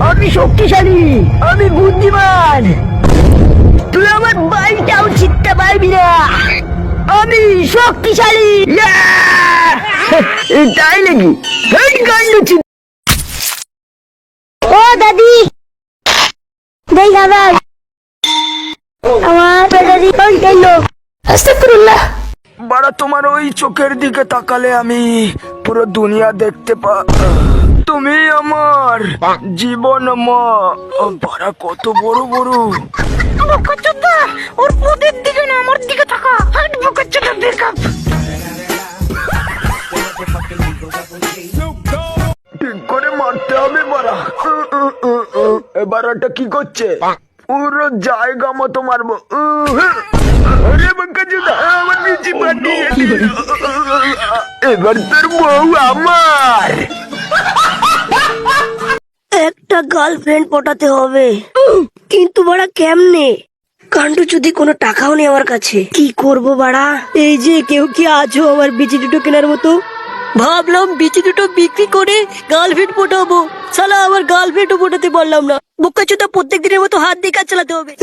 আমি শক্তিশালী, আমি বুদ্ধিমান, তুই আমার বাড়িটাও জিততে পারবি না। আমি শক্তিশালী। তাই নাকি? ও দাদি, দেখ আবার আমার দাদি ফোন করলো। আস্তাগফিরুল্লাহ। বাড়া, তোমার ওই চোখের দিকে তাকালে আমি পুরো দুনিয়া দেখতে তুমি আমার জীবন মা। বাড়া, কত বড় বড়। বোকাচোদা, ওর পোদের দিকে না আমার দিকে তাকা। হাট বোকাচোদা, ব্রেকআপ। ঠিক করে মারতে হবে বাড়া। বাড়াটা কি করছে? পুরো জায়গা মতো মারবো। আরে বোকাচোদা, আমার নিচে পাঠিয়ে দিল। এবার তোর বউ আমার। একটা গার্লফ্রেন্ড পটাতে হবে, কিন্তু বাড়া কেমনে? কান্ডু যদি কোনো টাকাও নেই আমার কাছে, কি করব বাড়া? এই যে কেউ কি আছো আমার বিচি দুটো কেনার মতো? ভাবলাম বিচি দুটো বিক্রি করে গার্লফ্রেন্ড পটাবো, শালা আমার গার্লফ্রেন্ডও পটাতে পারলাম না। বোকাচোদা, প্রত্যেক দিনের মতো হাত দিয়ে কাজ চালাতে হবে।